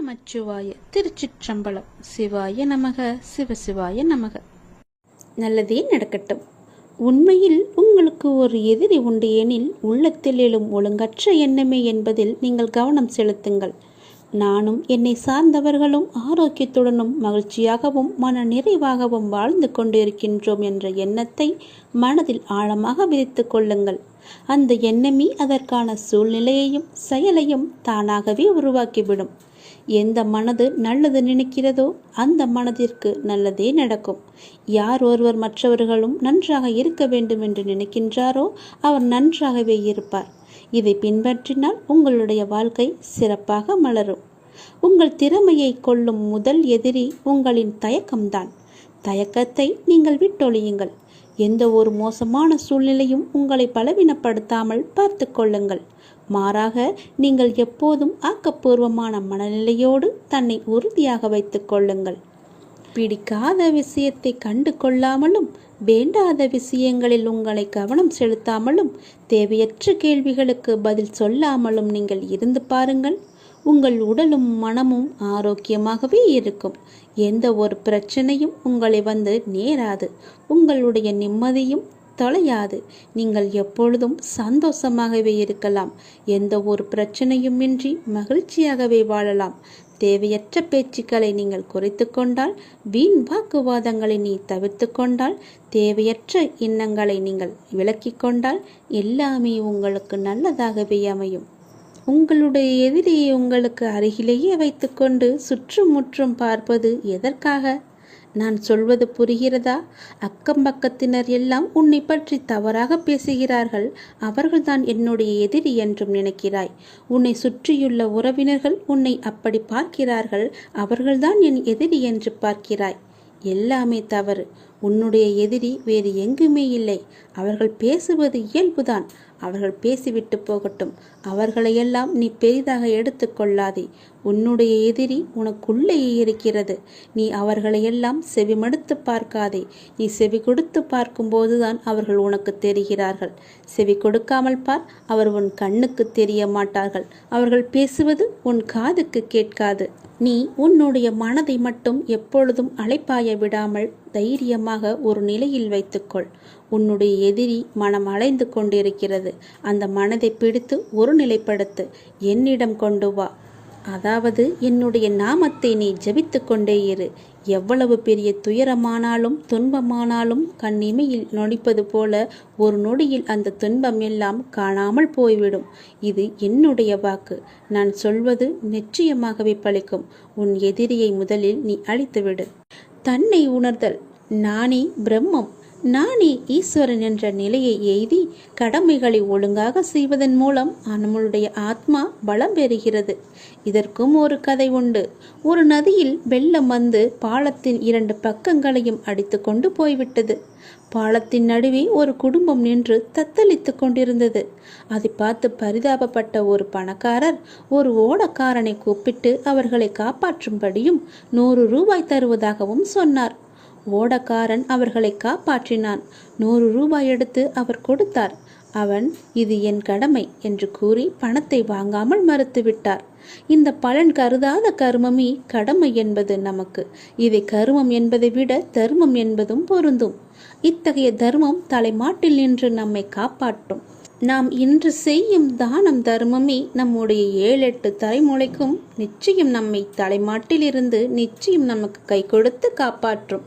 நமச்சிவாய. திருச்சிற்றம்பலம். சிவாய நமக. சிவசிவாய நமக. நல்லதே நடக்கட்டும். உண்மையில் உங்களுக்கு ஒரு எதிரி உண்டு எனில் உள்ளத்தில் எழும் ஒழுங்கற்ற எண்ணமே என்பதில் நீங்கள் கவனம் செலுத்துங்கள். நானும் என்னை சார்ந்தவர்களும் ஆரோக்கியத்துடனும் மகிழ்ச்சியாகவும் மன நிறைவாகவும் வாழ்ந்து கொண்டிருக்கின்றோம் என்ற எண்ணத்தை மனதில் ஆழமாக விதித்து கொள்ளுங்கள். அந்த எண்ணமே அதற்கான சூழ்நிலையையும் செயலையும் தானாகவே உருவாக்கிவிடும். எந்த மனது நல்லது நினைக்கிறதோ அந்த மனதிற்கு நல்லதே நடக்கும். யார் ஒருவர் மற்றவர்களும் நன்றாக இருக்க வேண்டும் என்று நினைக்கின்றாரோ அவர் நன்றாகவே இருப்பார். இதை பின்பற்றினால் உங்களுடைய வாழ்க்கை சிறப்பாக மலரும். உங்கள் திறமையை கொள்ளும் முதல் எதிரி உங்களின் தயக்கம்தான். தயக்கத்தை நீங்கள் விட்டொழியுங்கள். எந்த ஒரு மோசமான சூழ்நிலையும் உங்களை பலவீனப்படுத்தாமல் பார்த்து கொள்ளுங்கள். மாறாக நீங்கள் எப்போதும் ஆக்கப்பூர்வமான மனநிலையோடு தன்னை உறுதியாக வைத்துக் கொள்ளுங்கள். பிடிக்காத விஷயத்தை கண்டு கொள்ளாமலும் வேண்டாத விஷயங்களில் உங்களை கவனம் செலுத்தாமலும் தேவையற்ற கேள்விகளுக்கு பதில் சொல்லாமலும் நீங்கள் இருந்து பாருங்கள். உங்கள் உடலும் மனமும் ஆரோக்கியமாகவே இருக்கும். எந்த ஒரு பிரச்சனையும் உங்களை வந்து நேராது. உங்களுடைய நிம்மதியும் தொலையாது. நீங்கள் எப்பொழுதும் சந்தோஷமாகவே இருக்கலாம். எந்த ஒரு பிரச்சனையும் இன்றி மகிழ்ச்சியாகவே வாழலாம். தேவையற்ற பேச்சுக்களை நீங்கள் குறைத்து கொண்டால், வீண் வாக்குவாதங்களை நீ தவிர்த்து கொண்டால், தேவையற்ற எண்ணங்களை நீங்கள் விலக்கி கொண்டால் எல்லாமே உங்களுக்கு நல்லதாகவே அமையும். உங்களுடைய எதிரியை உங்களுக்கு அருகிலேயே வைத்துக்கொண்டு சுற்றுமுற்றும் பார்ப்பது எதற்காக? நான் சொல்வது புரிகிறதா? அக்கம் பக்கத்தினர் எல்லாம் உன்னை பற்றி தவறாக பேசுகிறார்கள். அவர்கள்தான் என்னுடைய எதிரி என்றும் நினைக்கிறாய். உன்னை சுற்றியுள்ள உறவினர்கள் உன்னை அப்படி பார்க்கிறார்கள். அவர்கள்தான் என் எதிரி என்று பார்க்கிறாய். எல்லாமே தவறு. உன்னுடைய எதிரி வேறு எங்குமே இல்லை. அவர்கள் பேசுவது இயல்புதான். அவர்கள் பேசிவிட்டு போகட்டும். அவர்களையெல்லாம் நீ பெரிதாக எடுத்துக்கொள்ளாதே. உன்னுடைய எதிரி உனக்குள்ளேயே இருக்கிறது. நீ அவர்களையெல்லாம் செவிமடுத்து பார்க்காதே. நீ செவி கொடுத்து பார்க்கும்போதுதான் அவர்கள் உனக்கு தெரிகிறார்கள். செவி கொடுக்காமல் பார், அவர் உன் கண்ணுக்கு தெரிய மாட்டார்கள். அவர்கள் பேசுவது உன் காதுக்கு கேட்காது. நீ உன்னுடைய மனதை மட்டும் எப்பொழுதும் அலைப்பாய விடாமல் தைரியமாக ஒரு நிலையில் வைத்துக்கொள். உன்னுடைய எதிரி மனம் அலைந்து கொண்டிருக்கிறது. அந்த மனதை பிடித்து ஒரு நிலைப்படுத்து. என்னிடம் கொண்டு வா. அதாவது என்னுடைய நாமத்தை நீ ஜபித்து கொண்டே இரு. எவ்வளவு பெரிய துயரமானாலும் துன்பமானாலும் கண்ணிமையில் நொடிப்பது போல ஒரு நொடியில் அந்த துன்பம் எல்லாம் காணாமல் போய்விடும். இது என்னுடைய வாக்கு. நான் சொல்வது நிச்சயமாகவே பலிக்கும். உன் எதிரியை முதலில் நீ அழித்துவிடு. தன்னை உணர்தல். நானே பிரம்மம், நானே ஈஸ்வரன் என்ற நிலையை எய்தி கடமைகளை ஒழுங்காக செய்வதன் மூலம் நம்மளுடைய ஆத்மா பலம் பெறுகிறது. இதற்கும் ஒரு கதை உண்டு. ஒரு நதியில் வெள்ளம் வந்து பாலத்தின் 2 பக்கங்களையும் அடித்து கொண்டு போய்விட்டது. பாலத்தின் நடுவே ஒரு குடும்பம் நின்று தத்தளித்து கொண்டிருந்தது. அதை பார்த்து பரிதாபப்பட்ட ஒரு பணக்காரர் ஒரு ஓடக்காரனை கூப்பிட்டு அவர்களை காப்பாற்றும்படியும் 100 ரூபாய் தருவதாகவும் சொன்னார். ஓடக்காரன் அவர்களை காப்பாற்றினான். 100 ரூபாய் எடுத்து அவர் கொடுத்தார். அவன் இது என் கடமை என்று கூறி பணத்தை வாங்காமல் மறுத்துவிட்டார். இந்த பலன் கருதாத கர்மமே கடமை என்பது நமக்கு. இதை கர்மம் என்பதை விட தர்மம் என்பதும் பொருந்தும். இத்தகைய தர்மம் தலைமாட்டில் நின்று நம்மை காப்பாற்றும். நாம் இன்று செய்யும் தானம் தர்மமே நம்முடைய 7-8 தலைமுறைக்கும் நிச்சயம் நம்மை தலைமாட்டில் இருந்து நிச்சயம் நமக்கு கை கொடுத்து காப்பாற்றும்.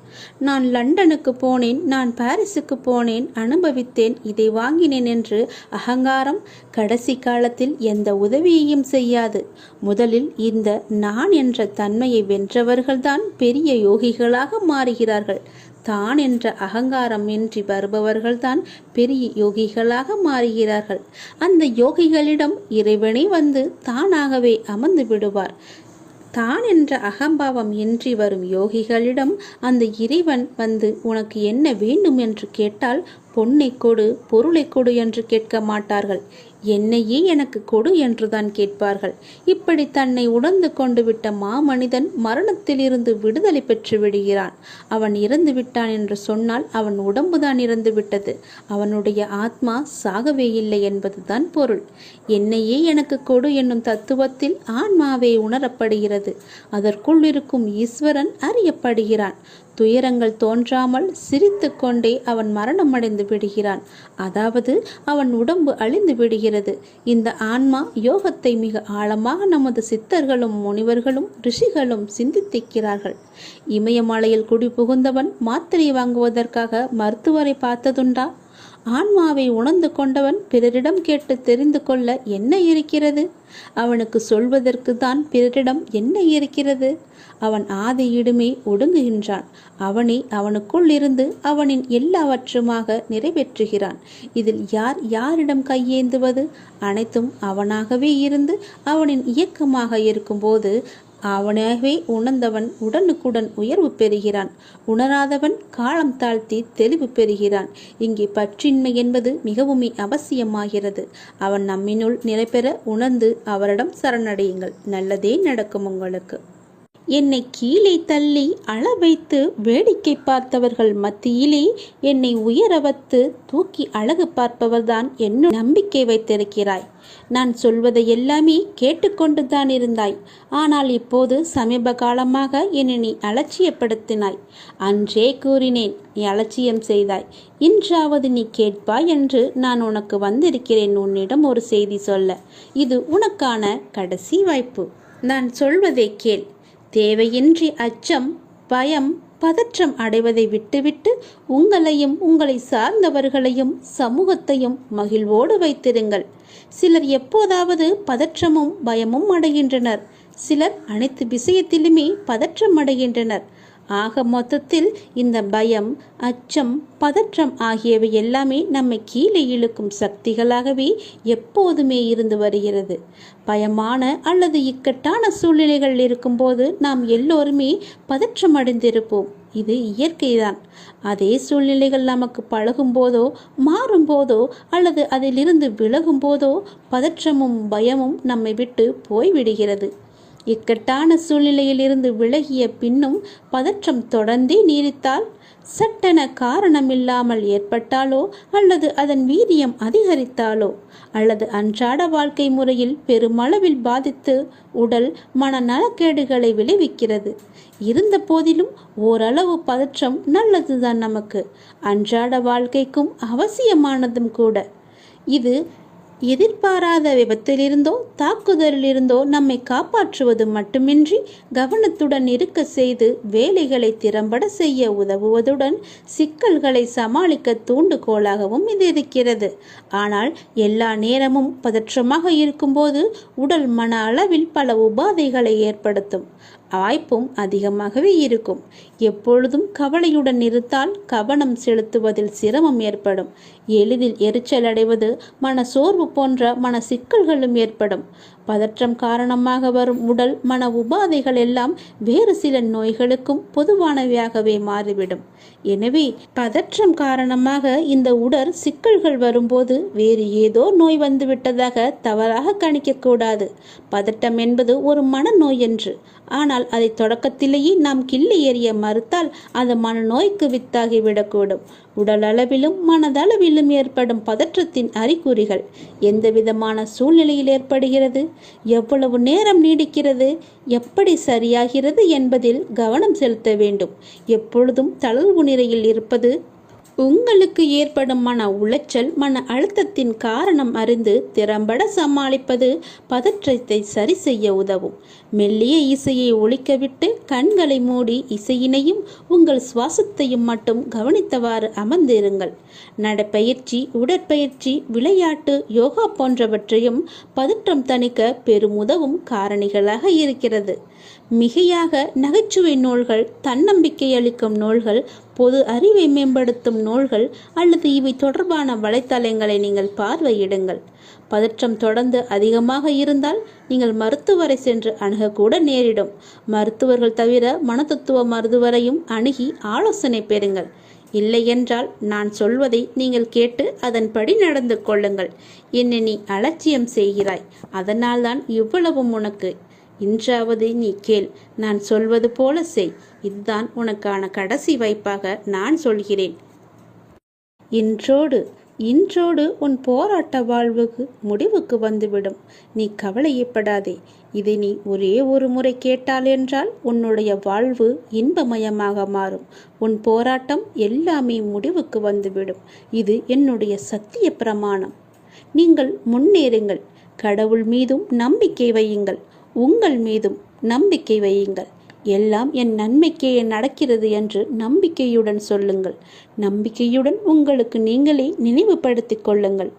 நான் லண்டனுக்கு போனேன், நான் பாரிஸுக்கு போனேன், அனுபவித்தேன், இதை வாங்கினேன் என்று அகங்காரம் கடைசி காலத்தில் எந்த உதவியையும் செய்யாது. முதலில் இந்த நான் என்ற தன்மையை வென்றவர்கள்தான் பெரிய யோகிகளாக மாறுகிறார்கள். தான் என்ற அகங்காரம் இன்றி வருபவர்கள்தான் பெரிய யோகிகளாக மாறுகிறார்கள். அந்த யோகிகளிடம் இறைவனே வந்து தானாகவே அமர்ந்து விடுவார். தான் என்ற அகம்பாவம் இன்றி வரும் யோகிகளிடம் அந்த இறைவன் வந்து உனக்கு என்ன வேண்டும் என்று கேட்டால் பொன்னை கொடு, பொருளை கொடு என்று கேட்க மாட்டார்கள். என்னையே எனக்கு கொடு என்றுதான் கேட்பார்கள். இப்படி தன்னை உணர்ந்து கொண்டு விட்ட மாமனிதன் மரணத்திலிருந்து விடுதலை பெற்று விடுகிறான். அவன் இறந்து விட்டான் என்று சொன்னால் அவன் உடம்புதான் இறந்து விட்டது, அவனுடைய ஆத்மா சாகவே இல்லை என்பதுதான் பொருள். என்னையே எனக்கு கொடு என்னும் தத்துவத்தில் ஆன்மாவே உணரப்படுகிறது. அதற்குள் இருக்கும் ஈஸ்வரன் அறியப்படுகிறான். துயரங்கள் தோன்றாமல் சிரித்து கொண்டே அவன் மரணமடைந்து விடுகிறான். அதாவது அவன் உடம்பு அழிந்து விடுகிறது. இந்த ஆன்மா யோகத்தை மிக ஆழமாக நமது சித்தர்களும் முனிவர்களும் ரிஷிகளும் சிந்தித்திருக்கிறார்கள். இமயமலையில் குடி புகுந்தவன் மாத்திரை வாங்குவதற்காக மருத்துவரை பார்த்ததுண்டா? ஆன்மாவை உணர்ந்து கொண்டவன் பிறரிடம் கேட்டு தெரிந்து கொள்ள என்ன இருக்கிறது? அவனுக்கு சொல்வதற்கு தான் பிறரிடம் என்ன இருக்கிறது? அவன் ஆதியிடுமே ஒடுங்குகின்றான். அவனை அவனுக்குள் இருந்து அவனின் எல்லாவற்றுமாக நிறைவேற்றுகிறான். இதில் யார் யாரிடம் கையேந்துவது? அனைத்தும் அவனாகவே இருந்து அவனின் இயக்கமாக இருக்கும்போது அவனாகவே உணர்ந்தவன் உடனுக்குடன் உயர்வு பெறுகிறான். உணராதவன் காலம் தாழ்த்தி தெளிவு பெறுகிறான். இங்கே பற்றின்மை என்பது மிகவும் அவசியமாகிறது. அவன் நம்மினுள் நிறைபெற உணர்ந்து அவரிடம் சரணடையுங்கள். நல்லதே நடக்கும் உங்களுக்கு. என்னை கீழே தள்ளி அள வைத்து வேடிக்கை பார்த்தவர்கள் மத்தியிலே என்னை உயர வைத்து தூக்கி அழகு பார்ப்பவர்தான் என்ன நம்பிக்கை வைத்திருக்கிறாய். நான் சொல்வதை எல்லாமே கேட்டுக்கொண்டுதான் இருந்தாய். ஆனால் இப்போது சமீப காலமாக என்னை நீ அலட்சியப்படுத்தினாய். அன்றே கூறினேன், நீ அலட்சியம் செய்தாய். இன்றாவது நீ கேட்பாய் என்று நான் உனக்கு வந்திருக்கிறேன் உன்னிடம் ஒரு செய்தி சொல்ல. இது உனக்கான கடைசி வாய்ப்பு. நான் சொல்வதை கேள். தேவையின்றி அச்சம், பயம், பதற்றம் அடைவதை விட்டுவிட்டு உங்களையும் உங்களை சார்ந்தவர்களையும் சமூகத்தையும் மகிழ்வோடு வைத்திருங்கள். சிலர் எப்போதாவது பதற்றமும் பயமும் அடைகின்றனர். சிலர் அனைத்து விஷயத்திலுமே பதற்றம் அடைகின்றனர். ஆக மொத்தத்தில் இந்த பயம், அச்சம், பதற்றம் ஆகியவை எல்லாமே நம்மை கீழே இழுக்கும் சக்திகளாகவே எப்போதுமே இருந்து வருகிறது. பயமான அல்லது இக்கட்டான சூழ்நிலைகள் இருக்கும்போது நாம் எல்லோருமே பதற்றம் அடைந்திருப்போம். இது இயற்கைதான். அதே சூழ்நிலைகள் நமக்கு பழகும் போதோ, மாறும் போதோ, அல்லது அதிலிருந்து விலகும் போதோ பதற்றமும் பயமும் நம்மை விட்டு போய்விடுகிறது. இக்கட்டான சூழ்நிலையில் இருந்து விலகிய பின்னும் பதற்றம் தொடர்ந்தே நீடித்தால், சட்டென காரணமில்லாமல் ஏற்பட்டாலோ அல்லது அதன் வீரியம் அதிகரித்தாலோ அல்லது அன்றாட வாழ்க்கை முறையில் பெருமளவில் பாதித்து உடல் மன நலக்கேடுகளை விளைவிக்கிறது. இருந்த போதிலும் ஓரளவு பதற்றம் நல்லதுதான். நமக்கு அன்றாட வாழ்க்கைக்கும் அவசியமானதும் கூட. இது எதிர்பாராத விபத்திலிருந்தோ தாக்குதலிலிருந்தோ நம்மை காப்பாற்றுவது மட்டுமின்றி கவனத்துடன் இருக்க செய்து வேலைகளை திறம்பட செய்ய உதவுவதுடன் சிக்கல்களை சமாளிக்க தூண்டுகோலாகவும் இது இருக்கிறது. ஆனால் எல்லா நேரமும் பதற்றமாக இருக்கும்போது உடல் மன அளவில் பல உபாதைகளை ஏற்படுத்தும் வாய்ப்பும் அதிகமாகவே இருக்கும். எப்பொழுதும் கவலையுடன் இருந்தால் கவனம் செலுத்துவதில் சிரமம் ஏற்படும். எளிதில் எரிச்சல் அடைவது, மன சோர்வு போன்ற மன சிக்கல்களும் ஏற்படும். பதற்றம் காரணமாக வரும் உடல் மன உபாதைகள் எல்லாம் வேறு சில நோய்களுக்கும் பொதுவானவையாகவே மாறிவிடும். எனவே பதற்றம் காரணமாக இந்த உடல் சிக்கல்கள் வரும்போது வேறு ஏதோ நோய் வந்துவிட்டதாக தவறாக கணிக்கக்கூடாது. பதட்டம் என்பது ஒரு மனநோய் என்று. ஆனால் அதை தொடக்கத்திலேயே நாம் கிள்ளி எறிய மறுத்தால் அது மனநோய்க்கு வித்தாகிவிடக்கூடும். உடல் அளவிலும் மனதளவிலும் ஏற்படும் பதற்றத்தின் அறிகுறிகள் எந்த விதமான சூழ்நிலையில் ஏற்படுகிறது, எவ்வளவு நேரம் நீடிக்கிறது, எப்படி சரியாகிறது என்பதில் கவனம் செலுத்த வேண்டும். எப்பொழுதும் தளர்வு நிலையில் இருப்பது, உங்களுக்கு ஏற்படும் மன உளைச்சல், மன அழுத்தத்தின் காரணம் அறிந்து திறம்பட சமாளிப்பது பதற்றத்தை சரி செய்ய உதவும். மெல்லிய இசையை ஒலிக்கவிட்டு கண்களை மூடி இசையினையும் உங்கள் சுவாசத்தையும் மட்டும் கவனித்தவாறு அமர்ந்திருங்கள். நடைப்பயிற்சி, உடற்பயிற்சி, விளையாட்டு, யோகா போன்றவற்றையும் பதற்றம் தணிக்க பெருமுதவும் காரணிகளாக இருக்கிறது. மிகையாக நகைச்சுவை நூல்கள், தன்னம்பிக்கை அளிக்கும் நூல்கள், பொது அறிவை மேம்படுத்தும் நூல்கள் அல்லது இவை தொடர்பான வலைத்தளங்களை நீங்கள் பார்வையிடுங்கள். பதற்றம் தொடர்ந்து அதிகமாக இருந்தால் நீங்கள் மருத்துவரை சென்று அணுகக்கூட நேரிடும். மருத்துவர்கள் தவிர மனத்தத்துவ மருத்துவரையும் அணுகி ஆலோசனை பெறுங்கள். இல்லையென்றால் நான் சொல்வதை நீங்கள் கேட்டு அதன்படி நடந்து கொள்ளுங்கள். என்னை நீ அலட்சியம் செய்கிறாய், அதனால்தான் இவ்வளவும் உனக்கு. இன்றாவது நீ கேள், நான் சொல்வது போல செய். இதுதான் உனக்கான கடைசி வாய்ப்பாக நான் சொல்கிறேன். இன்றோடு உன் போராட்ட வாழ்வுக்கு முடிவுக்கு வந்துவிடும். நீ கவலையப்படாதே. இதை நீ ஒரே ஒரு முறை கேட்டால் என்றால் உன்னுடைய வாழ்வு இன்பமயமாக மாறும். உன் போராட்டம் எல்லாமே முடிவுக்கு வந்துவிடும். இது என்னுடைய சத்திய பிரமாணம். நீங்கள் முன்னேறுங்கள். கடவுள் மீதும் நம்பிக்கை வையுங்கள். உங்கள் மீதும் நம்பிக்கை வையுங்கள். எல்லாம் என் நன்மைக்கே நடக்கிறது என்று நம்பிக்கையுடன் சொல்லுங்கள். நம்பிக்கையுடன் உங்களுக்கு நீங்களே நினைவுபடுத்திக் கொள்ளுங்கள்.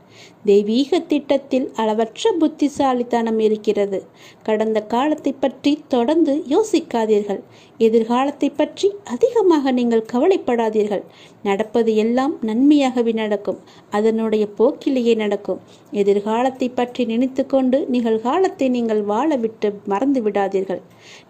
தெய்வீக திட்டத்தில் அளவற்ற புத்திசாலித்தனம் இருக்கிறது. கடந்த காலத்தை பற்றி தொடர்ந்து யோசிக்காதீர்கள். எதிர்காலத்தை பற்றி அதிகமாக நீங்கள் கவலைப்படாதீர்கள். நடப்பது எல்லாம் நன்மையாகவே நடக்கும். அதனுடைய போக்கிலேயே நடக்கும். எதிர்காலத்தை பற்றி நினைத்து கொண்டு நிகழ்காலத்தை நீங்கள் வாழ விட்டு மறந்து விடாதீர்கள்.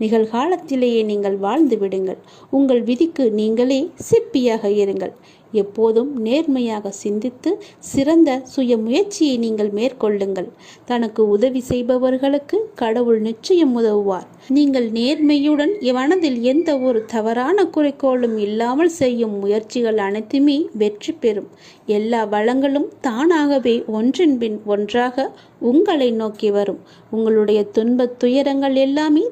நிகழ்காலத்திலேயே நீங்கள் வாழ்ந்து விடுங்கள். உங்கள் விதிக்கு நீங்களே சிற்பியாக இருங்கள். எப்போதும் நேர்மையாக சிந்தித்து சிறந்த சுய முயற்சியை நீங்கள் மேற்கொள்ளுங்கள். தனக்கு உதவி செய்பவர்களுக்கு கடவுள் நிச்சயம் உதவுவார். நீங்கள் நேர்மையுடன் மனதில் எந்த ஒரு தவறான குறிக்கோளும் இல்லாமல் செய்யும் முயற்சிகள் அனைத்துமே வெற்றி பெறும். எல்லா வளங்களும் தானாகவே ஒன்றின் பின் ஒன்றாக உங்களை நோக்கி வரும். உங்களுடைய துன்பத் துயரங்கள் எல்லாமே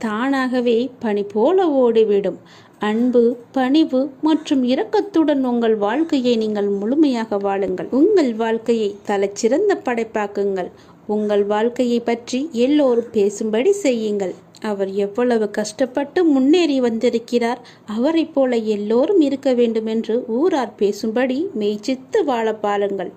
தானாகவே பனி போல ஓடிவிடும். அன்பு, பணிவு மற்றும் இரக்கத்துடன் உங்கள் வாழ்க்கையை நீங்கள் முழுமையாக வாழுங்கள். உங்கள் வாழ்க்கையை தலைச்சிறந்த படைப்பாக்குங்கள். உங்கள் வாழ்க்கையை பற்றி எல்லோரும் பேசும்படி செய்யுங்கள். அவர் எவ்வளவு கஷ்டப்பட்டு முன்னேறி வந்திருக்கிறார், அவரை போல எல்லோரும் இருக்க வேண்டும் என்று ஊரார் பேசும்படி மெய்ச்சித்து வாழ பாருங்கள்.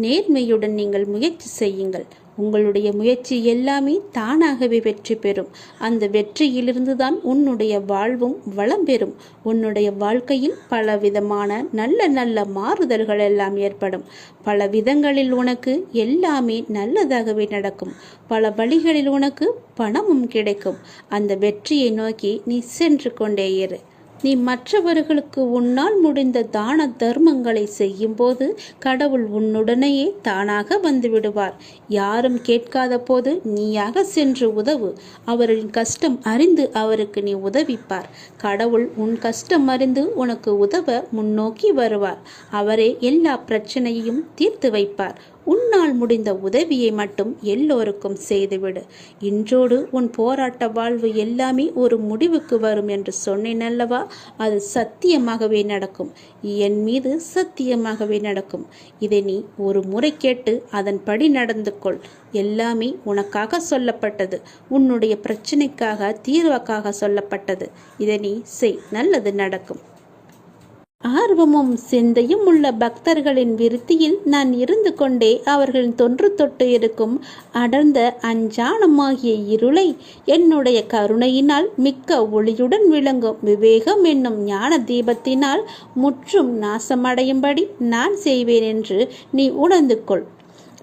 நேர்மையுடன் நீங்கள் முயற்சி செய்யுங்கள். உங்களுடைய முயற்சி எல்லாமே தானாகவே வெற்றி பெறும். அந்த வெற்றியிலிருந்து தான் உன்னுடைய வாழ்வும் வளம் பெறும். உன்னுடைய வாழ்க்கையில் பல விதமான நல்ல நல்ல மாறுதல்கள் எல்லாம் ஏற்படும். பல விதங்களில் உனக்கு எல்லாமே நல்லதாகவே நடக்கும். பல வழிகளில் உனக்கு பணமும் கிடைக்கும். அந்த வெற்றியை நோக்கி நீ சென்று கொண்டே இரு. நீ மற்றவர்களுக்கு உன்னால் முடிந்த தான தர்மங்களை செய்யும் போது கடவுள் உன்னுடனேயே தானாக வந்து விடுவார். யாரும் கேட்காத போது நீயாக சென்று உதவு. அவரின் கஷ்டம் அறிந்து அவருக்கு நீ உதவிப்பார். கடவுள் உன் கஷ்டம் அறிந்து உனக்கு உதவ முன்னோக்கி வருவார். அவரே எல்லா பிரச்சனையையும் தீர்த்து வைப்பார். உன்னால் முடிந்த உதவியை மட்டும் எல்லோருக்கும் செய்துவிடு. இன்றோடு உன் போராட்ட வாழ்வு எல்லாமே ஒரு முடிவுக்கு வரும் என்று சொன்னேன் அல்லவா? அது சத்தியமாகவே நடக்கும். என் மீது சத்தியமாகவே நடக்கும். இதை நீ ஒரு முறை கேட்டு அதன்படி நடந்து கொள். எல்லாமே உனக்காக சொல்லப்பட்டது. உன்னுடைய பிரச்சனைக்காக, தீர்வுக்காக சொல்லப்பட்டது. இதை நீ செய், நல்லது நடக்கும். ஆர்வமும் சிந்தையும் உள்ள பக்தர்களின் விருத்தியில் நான் இருந்து கொண்டே அவர்களின் தொன்று தொட்டு இருக்கும் அடர்ந்த அஞ்ஞானமாகிய இருளை என்னுடைய கருணையினால் மிக்க ஒளியுடன் விளங்கும் விவேகம் என்னும் ஞான தீபத்தினால் முற்றும் நாசமடையும்படி நான் செய்வேன் என்று நீ உணர்ந்து கொள்.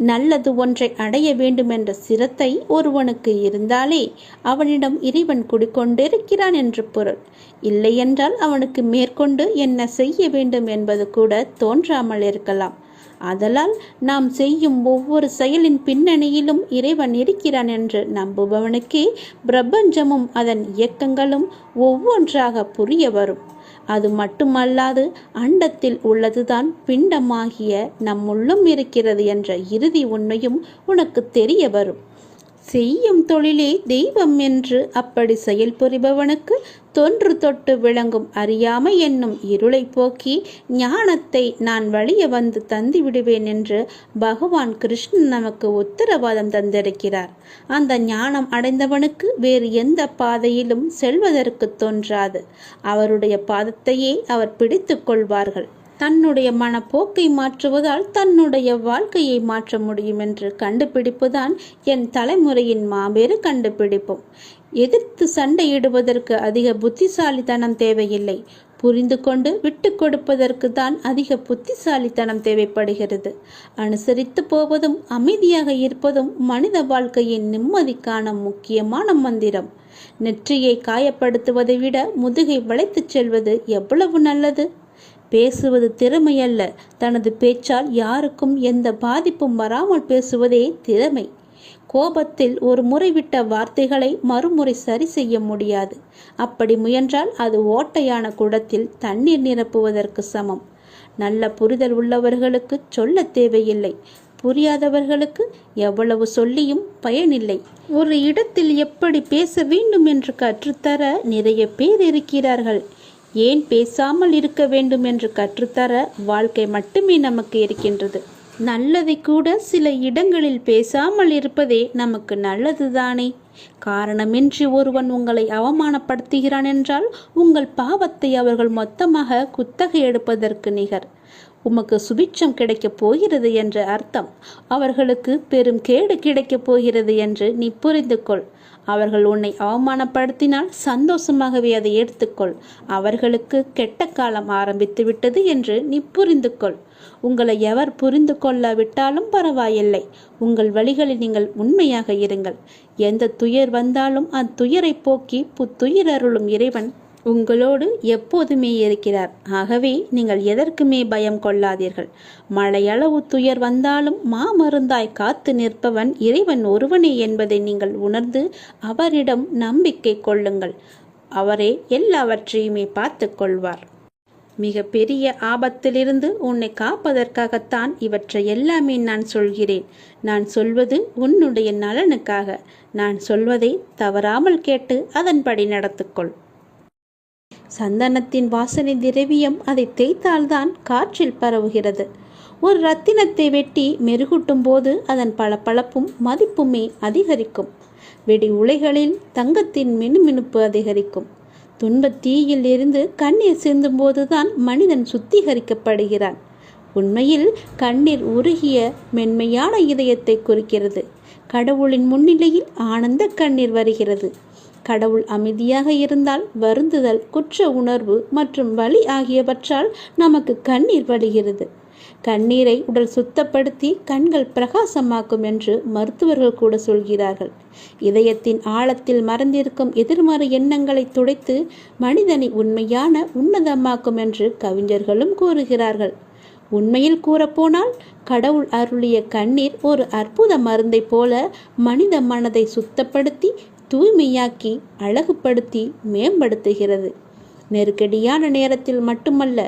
நல்லது ஒன்றை அடைய வேண்டுமென்ற சிரத்தை ஒருவனுக்கு இருந்தாலே அவனிடம் இறைவன் குடிக்கொண்டிருக்கிறான் என்று பொருள். இல்லையென்றால் அவனுக்கு மேற்கொண்டு என்ன செய்ய வேண்டும் என்பது கூட தோன்றாமல் இருக்கலாம். ஆதலால் நாம் செய்யும் ஒவ்வொரு செயலின் பின்னணியிலும் இறைவன் இருக்கிறான் என்று நம்புபவனுக்கே பிரபஞ்சமும் அதன் இயக்கங்களும் ஒவ்வொன்றாக புரிய வரும். அது மட்டுமல்லாது அண்டத்தில் உள்ளதுதான் பிண்டமாகிய நம்முள்ளும் இருக்கிறது என்ற இறுதி உண்மையும் உனக்கு தெரிய வரும். செய்யும் தொழிலே தெய்வம் என்று அப்படி செயல்புரிபவனுக்கு தொன்று தொட்டு விளங்கும் அறியாமை என்னும் இருளை போக்கி ஞானத்தை நான் வழிய வந்து தந்து விடுவேன் என்று பகவான் கிருஷ்ணன் நமக்கு உத்தரவாதம் தந்திருக்கிறார். அந்த ஞானம் அடைந்தவனுக்கு வேறு எந்த பாதையிலும் செல்வதற்கு தோன்றாது. அவருடைய பாதத்தையே அவர் பிடித்து கொள்வார்கள். தன்னுடைய மனப்போக்கை மாற்றுவதால் தன்னுடைய வாழ்க்கையை மாற்ற முடியும் என்று கண்டுபிடிப்புதான் என் தலைமுறையின் மாபெரு கண்டுபிடிப்பும். எதிர்த்து சண்டையிடுவதற்கு அதிக புத்திசாலித்தனம் தேவையில்லை. புரிந்து கொண்டு விட்டு கொடுப்பதற்கு தான் அதிக புத்திசாலித்தனம் தேவைப்படுகிறது. அனுசரித்து போவதும் அமைதியாக இருப்பதும் மனித வாழ்க்கையின் நிம்மதிக்கான முக்கியமான மந்திரம். நெற்றியை காயப்படுத்துவதை விட முதுகை வளைத்துச் செல்வது எவ்வளவு நல்லது. பேசுவது திறமை அல்ல, தனது பேச்சால் யாருக்கும் எந்த பாதிப்பும் வராமல் பேசுவதே திறமை. கோபத்தில் ஒரு முறை விட்ட வார்த்தைகளை மறுமுறை சரி செய்ய முடியாது. அப்படி முயன்றால் அது ஓட்டையான குடத்தில் தண்ணீர் நிரப்புவதற்கு சமம். நல்ல புரிதல் உள்ளவர்களுக்கு சொல்ல தேவையில்லை, புரியாதவர்களுக்கு எவ்வளவு சொல்லியும் பயனில்லை. ஒரு இடத்தில் எப்படி பேச வேண்டும் என்று கற்றுத்தர நிறைய பேர் இருக்கிறார்கள். ஏன் பேசாமல் இருக்க வேண்டும் என்று கற்றுத்தர வாழ்க்கை மட்டுமே நமக்கு இருக்கின்றது. நல்லதை கூட சில இடங்களில் பேசாமல் இருப்பதே நமக்கு நல்லதுதானே. காரணமின்றி ஒருவன் உங்களை அவமானப்படுத்துகிறான் என்றால் உங்கள் பாவத்தை அவர்கள் மொத்தமாக குத்தகை எடுப்பதற்கு நிகர். உமக்கு சுபிட்சம் கிடைக்கப் போகிறது என்ற அர்த்தம். அவர்களுக்கு பெரும் கேடு கிடைக்கப் போகிறது என்று நீ புரிந்து கொள். அவர்கள் உன்னை அவமானப்படுத்தினால் சந்தோஷமாகவே அதை எடுத்துக்கொள். அவர்களுக்கு கெட்ட காலம் ஆரம்பித்து விட்டது என்று நீ புரிந்து கொள். உங்களை எவர் புரிந்து கொள்ளாவிட்டாலும் பரவாயில்லை. உங்கள் வழிகளில் நீங்கள் உண்மையாக இருங்கள். எந்த துயர் வந்தாலும் அத்துயரை போக்கி புத்துயிர் அருளும் இறைவன் உங்களோடு எப்போதுமே இருக்கிறார். ஆகவே நீங்கள் எதற்குமே பயம் கொள்ளாதீர்கள். மழையளவு துயர் வந்தாலும் மாமருந்தாய் காத்து நிற்பவன் இறைவன் ஒருவனே என்பதை நீங்கள் உணர்ந்து அவரிடம் நம்பிக்கை கொள்ளுங்கள். அவரே எல்லாவற்றையுமே பார்த்து கொள்வார். மிக பெரிய ஆபத்திலிருந்து உன்னை காப்பதற்காகத்தான் இவற்றை எல்லாமே நான் சொல்கிறேன். நான் சொல்வது உன்னுடைய நலனுக்காக. நான் சொல்வதை தவறாமல் கேட்டு அதன்படி நடத்துக்கொள். சந்தனத்தின் வாசனை திரவியம் அதை தேய்த்தால்தான் காற்றில் பரவுகிறது. ஒரு ரத்தினத்தை வெட்டி மெருகூட்டும் போது அதன் பளபளப்பும் மதிப்புமே அதிகரிக்கும். வெடி உலைகளில் தங்கத்தின் மினுமினுப்பு அதிகரிக்கும். துன்பத் தீயில் இருந்து கண்ணீர் சிந்தும் போதுதான் மனிதன் சுத்திகரிக்கப்படுகிறான். உண்மையில் கண்ணீர் உருகிய மென்மையான இதயத்தை குறிக்கிறது. கடவுளின் முன்னிலையில் ஆனந்த கண்ணீர் வருகிறது. கடவுள் அமைதியாக இருந்தால் வருந்துதல், குற்ற உணர்வு மற்றும் வலி ஆகியவற்றால் நமக்கு கண்ணீர் வழிகிறது. கண்ணீரை உடல் சுத்தப்படுத்தி கண்கள் பிரகாசமாக்கும் என்று மருத்துவர்கள் கூட சொல்கிறார்கள். இதயத்தின் ஆழத்தில் மறைந்திருக்கும் எதிர்மறை எண்ணங்களை துடைத்து மனிதனை உண்மையான உன்னதமாக்கும் என்று கவிஞர்களும் கூறுகிறார்கள். உண்மையில் கூறப்போனால் கடவுள் அருளிய கண்ணீர் ஒரு அற்புத மருந்தை போல மனித மனதை சுத்தப்படுத்தி தூய்மையாக்கி அழகுபடுத்தி மேம்படுத்துகிறது. நெருக்கடியான நேரத்தில் மட்டுமல்ல,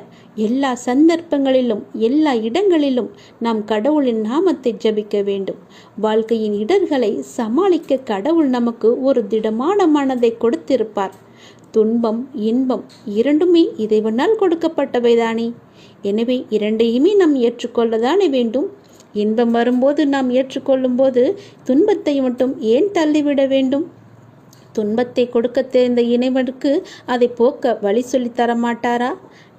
எல்லா சந்தர்ப்பங்களிலும் எல்லா இடங்களிலும் நாம் கடவுளின் நாமத்தை ஜபிக்க வேண்டும். வாழ்க்கையின் இடர்களை சமாளிக்க கடவுள் நமக்கு ஒரு திடமான மனதை கொடுத்திருப்பார். துன்பம் இன்பம் இரண்டுமே இறைவனால் கொடுக்கப்பட்டவைதானே. எனவே இரண்டையுமே நாம் ஏற்றுக்கொள்ளதானே வேண்டும். இன்பம் வரும்போது நாம் ஏற்றுக்கொள்ளும் போது துன்பத்தை மட்டும் ஏன் தள்ளிவிட வேண்டும்? துன்பத்தை கொடுக்க தெரிந்த இறைவனுக்கு அதை போக்க வழி சொல்லி தரமாட்டாரா?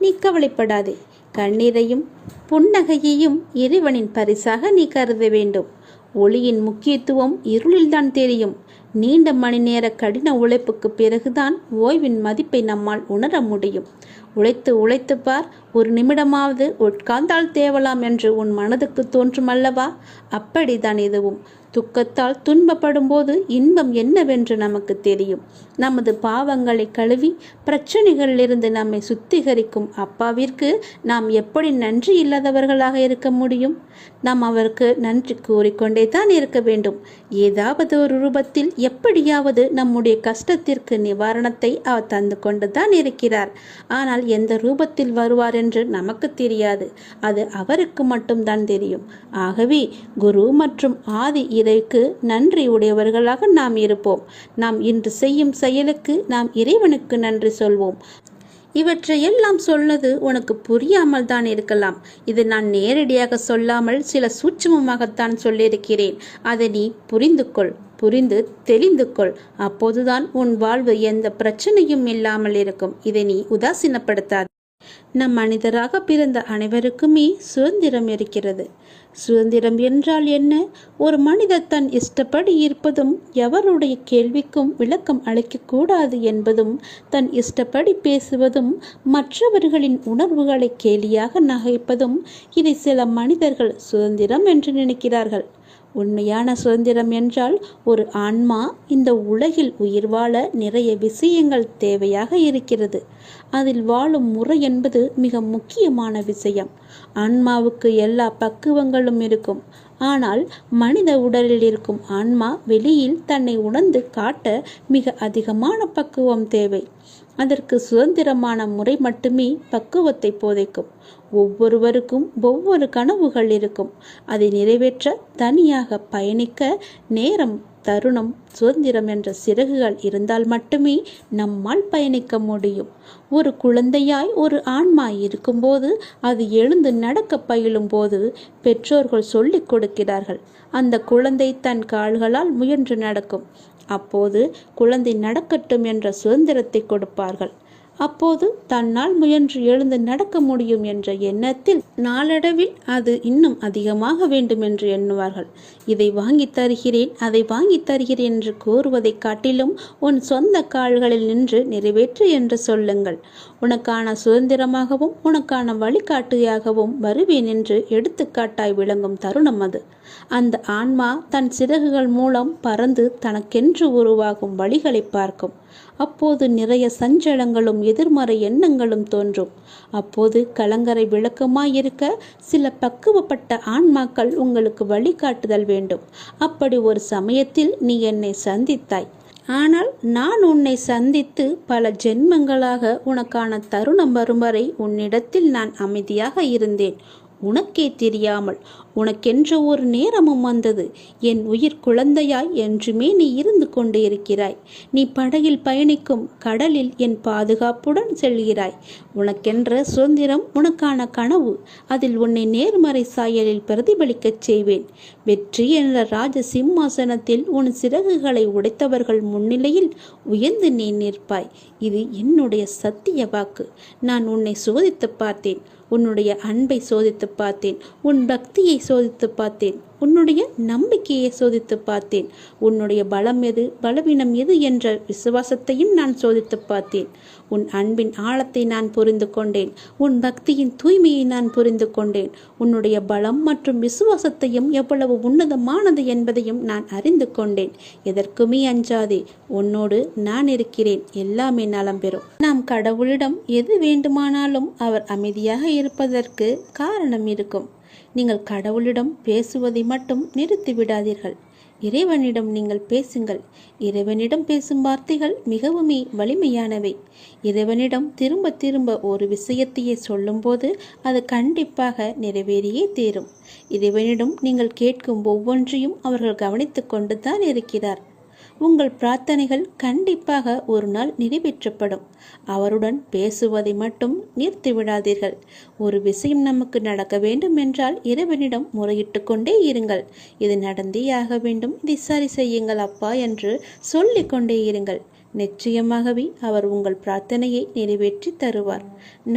நீ கவலைப்படாதே. கண்ணீரையும் புன்னகையையும் இறைவனின் பரிசாக நீ கருத வேண்டும். ஒளியின் முக்கியத்துவம் இருளில்தான் தெரியும். நீண்ட மணி நேர கடின உழைப்புக்கு பிறகுதான் ஓய்வின் மதிப்பை நம்மால் உணர முடியும். உழைத்து உழைத்து பார், ஒரு நிமிடமாவது உட்கார்ந்தால் தேவலாம் என்று உன் மனதுக்கு தோன்றும் அல்லவா? அப்படித்தான் இதுவும். துக்கத்தால் துன்பப்படும் போது இன்பம் என்னவென்று நமக்கு தெரியும். நமது பாவங்களை கழுவி பிரச்சனைகளிலிருந்து நம்மை சுத்திகரிக்கும் அப்பாவிற்கு நாம் எப்படி நன்றி இல்லாதவர்களாக இருக்க முடியும்? நாம் அவருக்கு நன்றி கூறிக்கொண்டே தான் இருக்க வேண்டும். ஏதாவது ஒரு ரூபத்தில் எப்படியாவது நம்முடைய கஷ்டத்திற்கு நிவாரணத்தை அவர் தந்து கொண்டு தான் இருக்கிறார். ஆனால் எந்த ரூபத்தில் வருவார் என்று நமக்கு தெரியாது. அது அவருக்கு மட்டும்தான் தெரியும். ஆகவே குரு மற்றும் ஆதி இறைக்கு நன்றி உடையவர்களாக நாம் இருப்போம். நாம் இன்று செய்யும் செயலுக்கு நாம் இறைவனுக்கு நன்றி சொல்வோம். இவற்றையெல்லாம் சொன்னது உனக்கு புரியாமல் தான் இருக்கலாம். இது நான் நேரடியாக சொல்லாமல் சில சூட்சுமமாகத்தான் சொல்லியிருக்கிறேன். அதை நீ புரிந்து கொள், புரிந்து தெளிந்து கொள். அப்போதுதான் உன் வாழ்வு எந்த பிரச்சனையும் இல்லாமல் இருக்கும். இதை நீ உதாசீனப்படுத்தாது. நம் மனிதராக பிறந்த அனைவருக்குமே சுதந்திரம் இருக்கிறது. சுதந்திரம் என்றால் என்ன? ஒரு மனிதர் தன் இஷ்டப்படி இருப்பதும், எவருடைய கேள்விக்கும் விளக்கம் அளிக்கக்கூடாது என்பதும், தன் இஷ்டப்படி பேசுவதும், மற்றவர்களின் உணர்வுகளை கேலியாக நகைப்பதும், இதை சில மனிதர்கள் சுதந்திரம் என்று நினைக்கிறார்கள். உண்மையான சுதந்திரம் என்றால் ஒரு ஆன்மா இந்த உலகில் உயிர் வாழ நிறைய விஷயங்கள் தேவையாக இருக்கிறது. அதில் வாழும் முறை என்பது மிக முக்கியமான விஷயம். ஆன்மாவுக்கு எல்லா பக்குவங்களும் இருக்கும். ஆனால் மனித உடலில் இருக்கும் ஆன்மா வெளியில் தன்னை உணர்ந்து காட்ட மிக அதிகமான பக்குவம் தேவை. அதற்கு சுதந்திரமான முறை மட்டுமே பக்குவத்தை போதைக்கும். ஒவ்வொருவருக்கும் ஒவ்வொரு கனவுகள் இருக்கும். அதை நிறைவேற்ற தனியாக பயணிக்க நேரம், தருணம், சுதந்திரம் என்ற சிறகுகள் இருந்தால் மட்டுமே நம்மால் பயணிக்க முடியும். ஒரு குழந்தையாய் ஒரு ஆன்மா இருக்கும்போது, அது எழுந்து நடக்க பயிலும் போது பெற்றோர்கள் சொல்லிக் கொடுக்கிறார்கள். அந்த குழந்தை தன் கால்களால் முயன்று நடக்கும். அப்போது குழந்தை நடக்கட்டும் என்ற சுதந்திரத்தை கொடுப்பார்கள். அப்போது தன்னால் முயன்று எழுந்து நடக்க முடியும் என்ற எண்ணத்தில் நாளடைவில் அது இன்னும் அதிகமாக வேண்டும் என்று எண்ணுவார்கள். இதை வாங்கி தருகிறேன், அதை வாங்கி தருகிறேன் என்று கூறுவதை காட்டிலும் உன் சொந்த கால்களில் நின்று நிறைவேற்று என்று சொல்லுங்கள். உனக்கான சுதந்திரமாகவும் உனக்கான வழிகாட்டியாகவும் வருவேன் என்று எடுத்துக்காட்டாய் விளங்கும் தருணம் அது. அந்த ஆன்மா தன் சிறகுகள் மூலம் பறந்து தனக்கென்று உருவாகும் வழிகளை பார்க்கும். அப்போது நிறைய சஞ்சலங்களும் எதிர்மறை எண்ணங்களும் தோன்றும். அப்போது கலங்கரை விளக்கமாயிருக்க சில பக்குவப்பட்ட ஆன்மாக்கள் உங்களுக்கு வழிகாட்டுதல் வேண்டும். அப்படி ஒரு சமயத்தில் நீ என்னை சந்தித்தாய். ஆனால் நான் உன்னை சந்தித்து பல ஜென்மங்களாக உனக்கான தருணம் வரும் வரை உன்னிடத்தில் நான் அமைதியாக இருந்தேன். உனக்கே தெரியாமல். உனக்கென்ற ஒரு நேரமும் வந்தது. என் உயிர் குழந்தையாய் என்றுமே நீ இருந்து கொண்டே இருக்கிறாய். நீ படகில் பயணிக்கும் கடலில் என் பாதுகாப்புடன் செல்கிறாய். உனக்கென்ற சுதந்திரம், உனக்கான கனவு. அதில் உன்னை நேர்மறை சாயலில் பிரதிபலிக்கச் செய்வேன். வெற்றி என்ற ராஜ சிம்மாசனத்தில் உன் சிறகுகளை உடைத்தவர்கள் முன்னிலையில் உயர்ந்து நீ நிற்பாய். இது என்னுடைய சத்திய வாக்கு. நான் உன்னை சோதித்து பார்த்தேன். உன்னுடைய அன்பை சோதித்து பார்த்தேன். உன் பக்தியை சோதித்து பார்த்தேன். உன்னுடைய நம்பிக்கையை சோதித்து பார்த்தேன். உன்னுடைய பலம் எது, பலவீனம் எது என்ற விசுவாசத்தையும் நான் சோதித்து பார்த்தேன். உன் அன்பின் ஆழத்தை நான் புரிந்து கொண்டேன். உன் பக்தியின் தூய்மையை நான் புரிந்து கொண்டேன். உன்னுடைய பலம் மற்றும் விசுவாசத்தையும் எவ்வளவு உன்னதமானது என்பதையும் நான் அறிந்து கொண்டேன். எதற்குமே அஞ்சாதே, உன்னோடு நான் இருக்கிறேன். எல்லாமே நலம் பெறும். நாம் கடவுளிடம் எது வேண்டுமானாலும் அவர் அமைதியாக இருப்பதற்கு காரணம் இருக்கும். நீங்கள் கடவுளிடம் பேசுவதை மட்டும் நிறுத்தி விடாதீர்கள். இறைவனிடம் நீங்கள் பேசுங்கள். இறைவனிடம் பேசும் வார்த்தைகள் மிகவுமே வலிமையானவை. இறைவனிடம் திரும்ப திரும்ப ஒரு விஷயத்தையே சொல்லும்போது அது கண்டிப்பாக நிறைவேறியே தீரும். இறைவனிடம் நீங்கள் கேட்கும் ஒவ்வொன்றையும் அவர்கள் கவனித்து கொண்டு தான் இருக்கிறார். உங்கள் பிரார்த்தனைகள் கண்டிப்பாக ஒரு நாள் நிறைவேற்றப்படும். அவருடன் பேசுவதை மட்டும் நிறுத்திவிடாதீர்கள். ஒரு விஷயம் நமக்கு நடக்க வேண்டும் என்றால் இறைவனிடம் முறையிட்டு கொண்டே இருங்கள். இது நடந்தே ஆக வேண்டும், இதை சரி செய்யுங்கள் அப்பா என்று சொல்லிக் கொண்டே இருங்கள். நிச்சயமாகவே அவர் உங்கள் பிரார்த்தனையை நிறைவேற்றி தருவார்.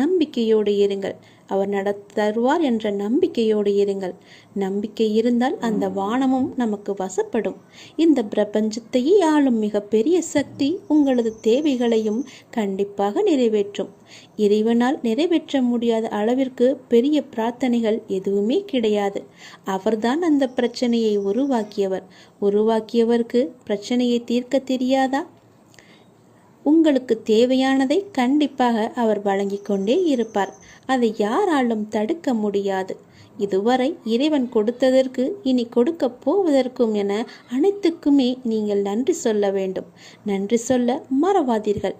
நம்பிக்கையோடு இருங்கள். அவர் தருவார் என்ற நம்பிக்கையோடு இருங்கள். நம்பிக்கை இருந்தால் அந்த வானமும் நமக்கு வசப்படும். இந்த பிரபஞ்சத்தையே ஆளும் மிகப்பெரிய சக்தி உங்களது தேவைகளையும் கண்டிப்பாக நிறைவேற்றும். இறைவனால் நிறைவேற்ற முடியாத அளவிற்கு பெரிய பிரார்த்தனைகள் எதுவுமே கிடையாது. அவர்தான் அந்த பிரச்சனையை உருவாக்கியவர். உருவாக்கியவருக்கு பிரச்சனையை தீர்க்க தெரியாதா? உங்களுக்கு தேவையானதை கண்டிப்பாக அவர் வழங்கிக் கொண்டே இருப்பார். அதை யாராலும் தடுக்க முடியாது. இதுவரை இறைவன் கொடுத்ததற்கு இனி கொடுக்க போவதற்கும் என அனைத்துக்குமே நீங்கள் நன்றி சொல்ல வேண்டும். நன்றி சொல்ல மறவாதீர்கள்.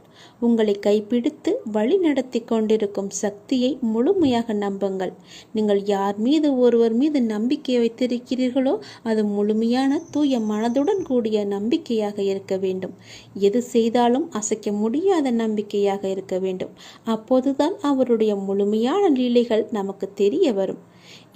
உங்களை கைப்பிடித்து வழி நடத்தி கொண்டிருக்கும் சக்தியை முழுமையாக நம்புங்கள். நீங்கள் யார் மீது ஒருவர் மீது நம்பிக்கை வைத்திருக்கிறீர்களோ அது முழுமையான தூய மனதுடன் கூடிய நம்பிக்கையாக இருக்க வேண்டும். எது செய்தாலும் அசைக்க முடியாத நம்பிக்கையாக இருக்க வேண்டும். அப்போதுதான் அவருடைய முழுமையான லீலைகள் நமக்கு தெரிய வரும்.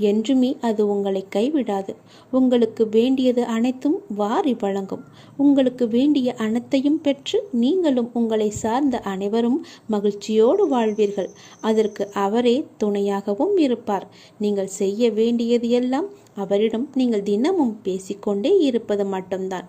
என்றுமே அது உங்களை கைவிடாது. உங்களுக்கு வேண்டியது அனைத்தும் வாரி வழங்கும். உங்களுக்கு வேண்டிய அனைத்தையும் பெற்று நீங்களும் உங்களை சார்ந்த அனைவரும் மகிழ்ச்சியோடு வாழ்வீர்கள். அதற்கு அவரே துணையாகவும் இருப்பார். நீங்கள் செய்ய வேண்டியது எல்லாம் அவரிடம் நீங்கள் தினமும் பேசிக்கொண்டே இருப்பது மட்டும்தான்.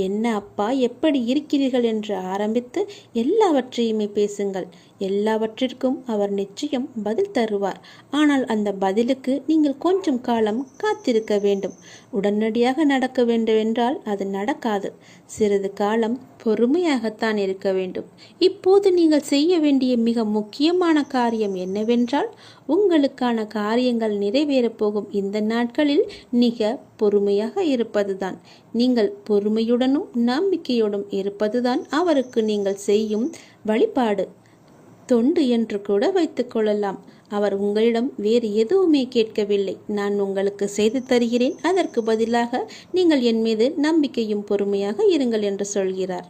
என்ன அப்பா, எப்படி இருக்கிறீர்கள் என்று ஆரம்பித்து எல்லாவற்றையுமே பேசுங்கள். எல்லாவற்றிற்கும் அவர் நிச்சயம் பதில் தருவார். ஆனால் அந்த பதிலுக்கு நீங்கள் கொஞ்சம் காலம் காத்திருக்க வேண்டும். உடனடியாக நடக்க வேண்டும் என்றால் அது நடக்காது. சிறிது காலம் பொறுமையாகத்தான் இருக்க வேண்டும். இப்போது நீங்கள் செய்ய வேண்டிய மிக முக்கியமான காரியம் என்னவென்றால், உங்களுக்கான காரியங்கள் நிறைவேறப் போகும் இந்த நாட்களில் மிக பொறுமையாக இருப்பதுதான். நீங்கள் பொறுமையுடனும் நம்பிக்கையோடும் இருப்பதுதான் அவருக்கு நீங்கள் செய்யும் வழிபாடு, தொண்டு என்று கூட வைத்துக் கொள்ளலாம். அவர் உங்களிடம் வேறு எதுவுமே கேட்கவில்லை. நான் உங்களுக்கு செய்து தருகிறேன், அதற்கு பதிலாக நீங்கள் என் மீது நம்பிக்கையும் பொறுமையாக இருங்கள் என்று சொல்கிறார்.